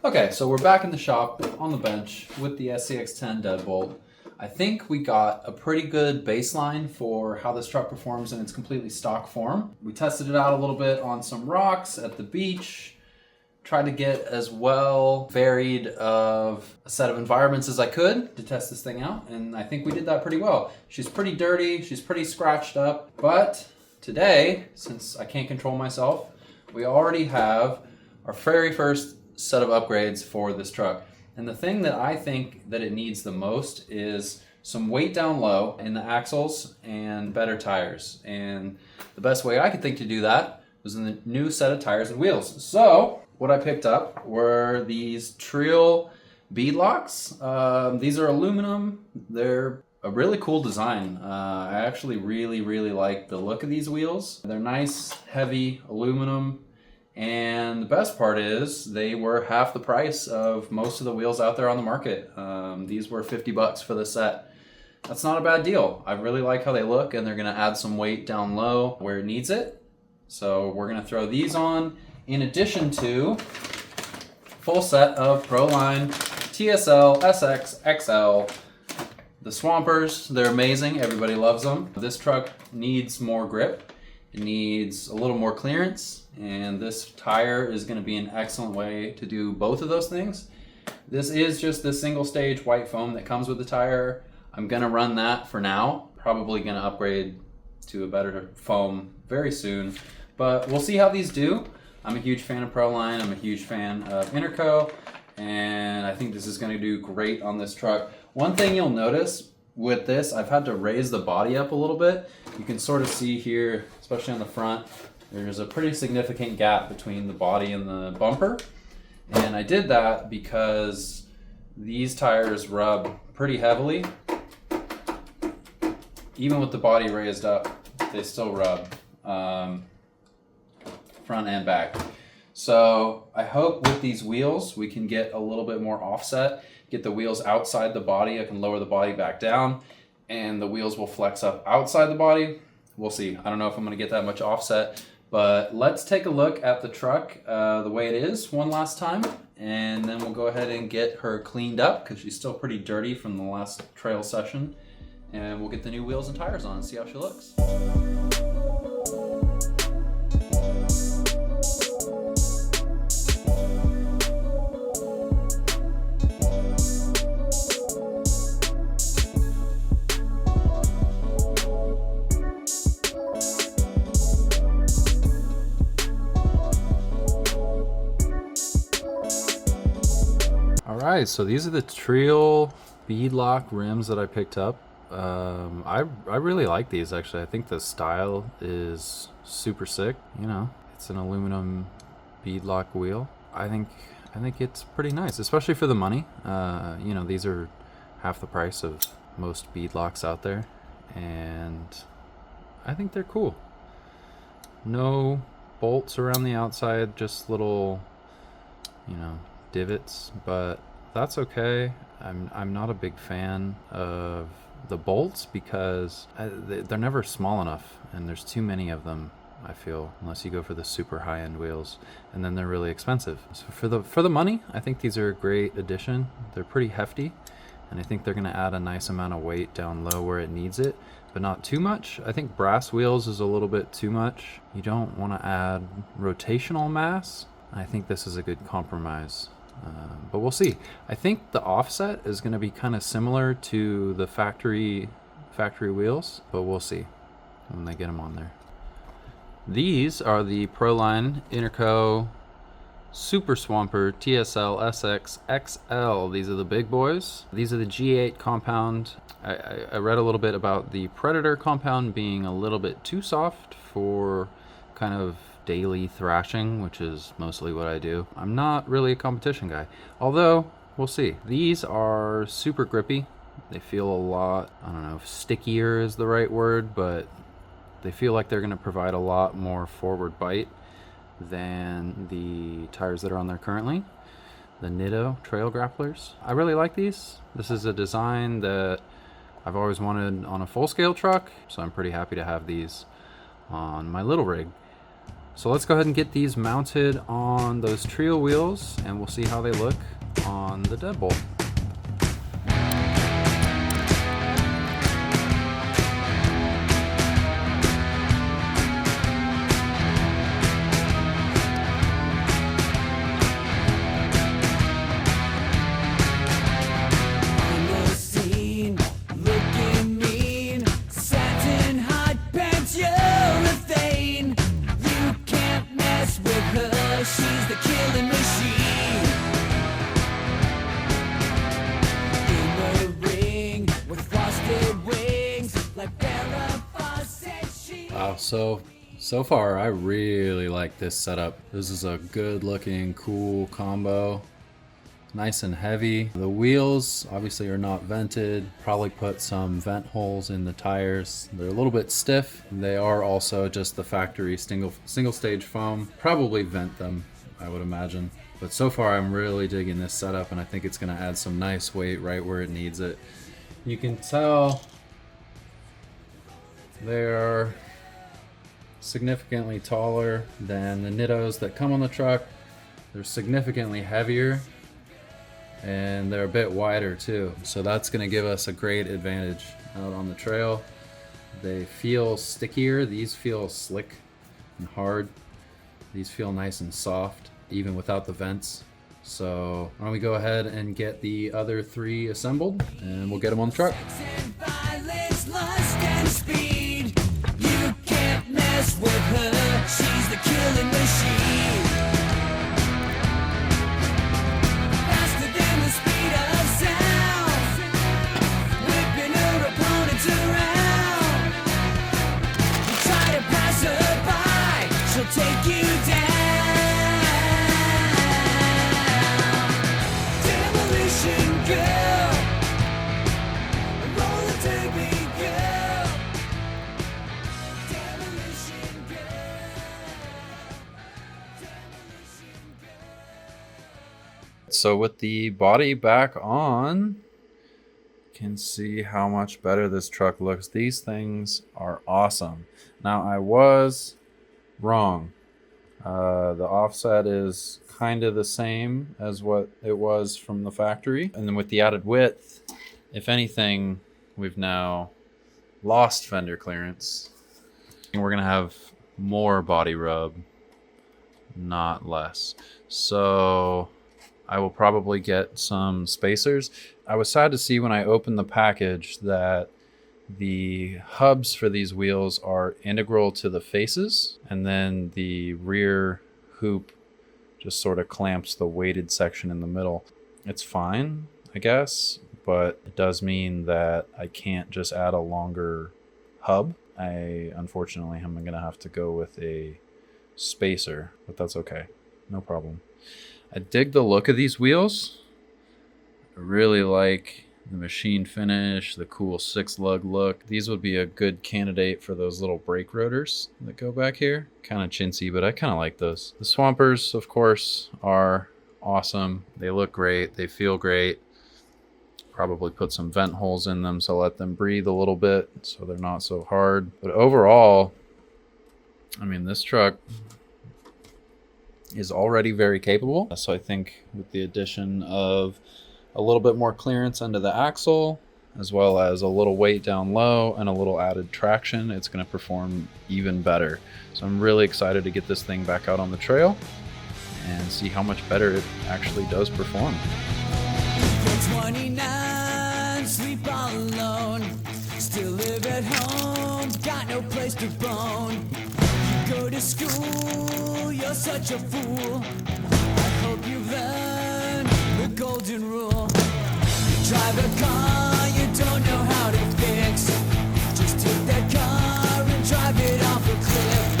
Okay, so we're back in the shop on the bench with the SCX10 deadbolt. I think we got a pretty good baseline for how this truck performs in its completely stock form. We tested it out a little bit on some rocks at the beach, tried to get as well varied of a set of environments as I could to test this thing out, and I think we did that pretty well. She's pretty dirty, she's pretty scratched up, but today, since I can't control myself, we already have our very first set of upgrades for this truck. And the thing that I think that it needs the most is some weight down low in the axles and better tires. And the best way I could think to do that was in the new set of tires and wheels. So what I picked up were these Trio bead locks. These are aluminum. They're a really cool design. I actually really like the look of these wheels. They're nice, heavy aluminum. And the best part is they were half the price of most of the wheels out there on the market. These were $50 for the set. That's not a bad deal. I really like how they look, and they're gonna add some weight down low where it needs it. So we're gonna throw these on in addition to full set of Proline TSL SX10. The Swampers, they're amazing. Everybody loves them. This truck needs more grip. It needs a little more clearance, and this tire is going to be an excellent way to do both of those things. This is just the single stage white foam that comes with the tire. I'm going to run that for now. Probably going to upgrade to a better foam very soon, but we'll see how these do. I'm a huge fan of Proline. I'm a huge fan of Interco, and I think this is going to do great on this truck. One thing you'll notice with this, I've had to raise the body up a little bit. You can sort of see here, especially on the front, there's a pretty significant gap between the body and the bumper. And I did that because these tires rub pretty heavily. Even with the body raised up, they still rub, front and back. So I hope with these wheels, we can get a little bit more offset, get the wheels outside the body. I can lower the body back down, and the wheels will flex up outside the body. We'll see. I don't know if I'm going to get that much offset, but let's take a look at the truck the way it is one last time, and then we'll go ahead and get her cleaned up because she's still pretty dirty from the last trail session, and we'll get the new wheels and tires on and see how she looks. Alright, so these are the Trio beadlock rims that I picked up. I really like these actually. I think the style is super sick. You know, it's an aluminum beadlock wheel. I think it's pretty nice, especially for the money. You know, these are half the price of most beadlocks out there, and I think they're cool. No bolts around the outside, just little, you know, divots, but that's okay. I'm not a big fan of the bolts because they're never small enough, and there's too many of them, I feel, unless you go for the super high-end wheels, and then they're really expensive. So for the money, I think these are a great addition. They're pretty hefty, and I think they're going to add a nice amount of weight down low where it needs it, but not too much. I think brass wheels is a little bit too much. You don't want to add rotational mass. I think this is a good compromise. But we'll see. I think the offset is going to be kind of similar to the factory wheels, but we'll see when they get them on there. These are the Proline Interco Super Swamper TSL SX10. These are the big boys. These are the G8 compound. I read a little bit about the Predator compound being a little bit too soft for kind of daily thrashing, which is mostly what I do. I'm not really a competition guy, although we'll see. These are super grippy. They feel a lot, I don't know if stickier is the right word, but they feel like they're going to provide a lot more forward bite than the tires that are on there currently, the Nitto Trail Grapplers. I really like these. This is a design that I've always wanted on a full-scale truck, so I'm pretty happy to have these on my little rig. So let's go ahead and get these mounted on those trio wheels and we'll see how they look on the deadbolt. So far, I really like this setup. This is a good looking, cool combo. Nice and heavy. The wheels obviously are not vented. Probably put some vent holes in the tires. They're a little bit stiff. They are also just the factory single stage foam. Probably vent them, I would imagine. But so far, I'm really digging this setup and I think it's gonna add some nice weight right where it needs it. You can tell they're significantly taller than the Nittos that come on the truck. They're significantly heavier and they're a bit wider too. So that's gonna give us a great advantage out on the trail. They feel stickier. These feel slick and hard. These feel nice and soft, even without the vents. So why don't we go ahead and get the other three assembled and we'll get them on the truck. With her, she's the killing machine. Faster than the speed of sound, whipping her opponents around. You try to pass her by, she'll take you down. Demolition girl, roller derby girl. So with the body back on, you can see how much better this truck looks. These things are awesome. Now I was wrong. The offset is kind of the same as what it was from the factory. And then with the added width, if anything, we've now lost fender clearance. And we're gonna have more body rub, not less. So I will probably get some spacers. I was sad to see when I opened the package that the hubs for these wheels are integral to the faces, and then the rear hoop just sort of clamps the weighted section in the middle. It's fine, I guess, but it does mean that I can't just add a longer hub. I unfortunately am gonna have to go with a spacer, but that's okay, no problem. I dig the look of these wheels. I really like the machine finish, the cool 6-lug look. These would be a good candidate for those little brake rotors that go back here. Kind of chintzy, but I kind of like those. The Swampers, of course, are awesome. They look great. They feel great. Probably put some vent holes in them so let them breathe a little bit so they're not so hard. But overall, I mean, this truck is already very capable. So I think with the addition of a little bit more clearance under the axle, as well as a little weight down low and a little added traction, it's going to perform even better. So I'm really excited to get this thing back out on the trail and see how much better it actually does perform. 29, sleep all alone, still live at home, got no place to bone. You go to school, you're such a fool. I hope you learn the golden rule. You drive a car you don't know how to fix. Just take that car and drive it off a cliff.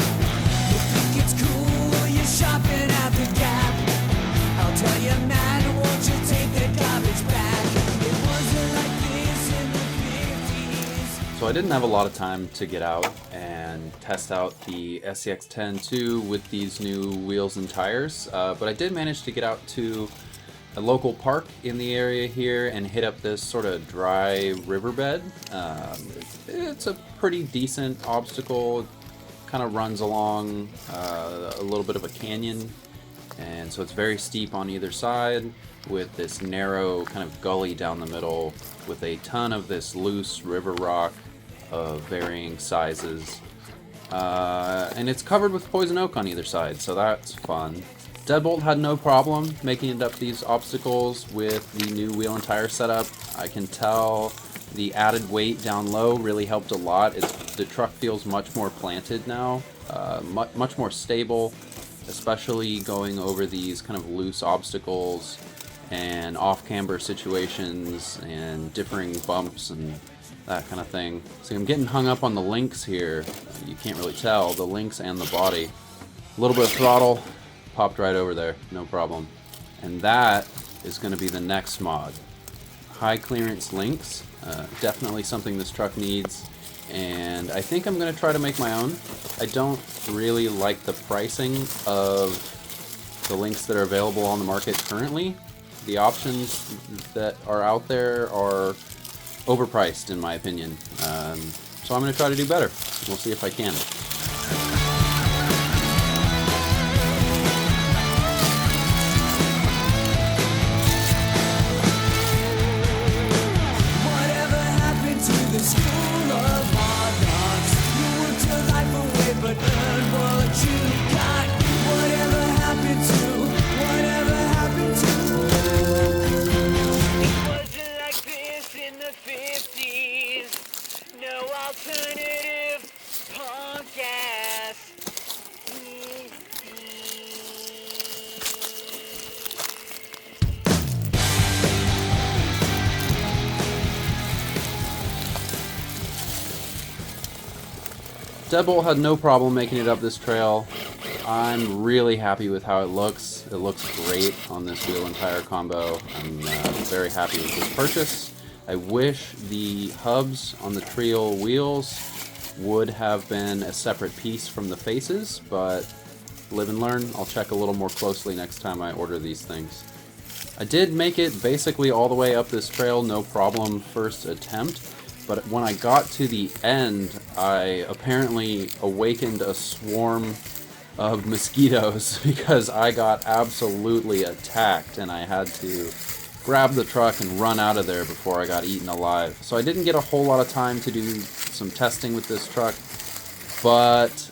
You think it's cool, you're shopping at the Gap. I'll tell you, man, won't you take the garbage back? It wasn't like this in the 50s. So I didn't have a lot of time to get out and test out the SCX10 with these new wheels and tires, but I did manage to get out to a local park in the area here and hit up this sort of dry riverbed. It's a pretty decent obstacle. kind of runs along a little bit of a canyon, and so it's very steep on either side with this narrow kind of gully down the middle with a ton of this loose river rock of varying sizes. And it's covered with poison oak on either side, so that's fun. Deadbolt had no problem making it up these obstacles with the new wheel and tire setup. I can tell the added weight down low really helped a lot. The truck feels much more planted now, much more stable, especially going over these kind of loose obstacles and off-camber situations and differing bumps and that kind of thing. See, I'm getting hung up on the links here. You can't really tell, the links and the body. A little bit of throttle, popped right over there, no problem. And that is going to be the next mod. High clearance links, definitely something this truck needs, and I think I'm going to try to make my own. I don't really like the pricing of the links that are available on the market currently. The options that are out there are overpriced in my opinion, so I'm going to try to do better. We'll see if I can. Whatever happened to the school of hard knocks? You worked your life away but earned what you got. Whatever happened to it wasn't like this in the 50s. No alternative punk ass. Deadbolt had no problem making it up this trail. I'm really happy with how it looks. It looks great on this wheel and tire combo. I'm very happy with this purchase. I wish the hubs on the trio wheels would have been a separate piece from the faces, but live and learn. I'll check a little more closely next time I order these things. I did make it basically all the way up this trail, no problem, first attempt. But when I got to the end, I apparently awakened a swarm of mosquitoes because I got absolutely attacked and I had to grab the truck and run out of there before I got eaten alive. So I didn't get a whole lot of time to do some testing with this truck, but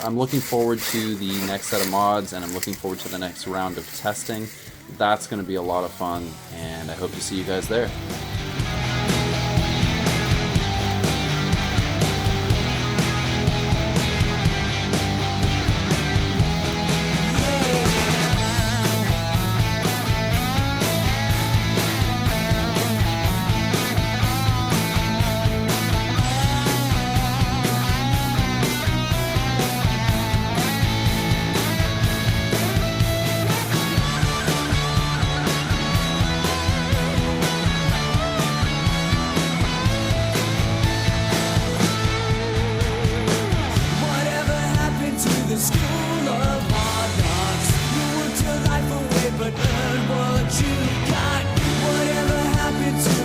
I'm looking forward to the next set of mods, and I'm looking forward to the next round of testing. That's going to be a lot of fun, and I hope to see you guys there. School of hard knocks. You worked your life away but earned what you got. Whatever happened to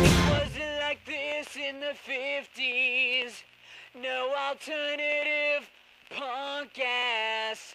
it wasn't like this in the 50s. No alternative punk ass.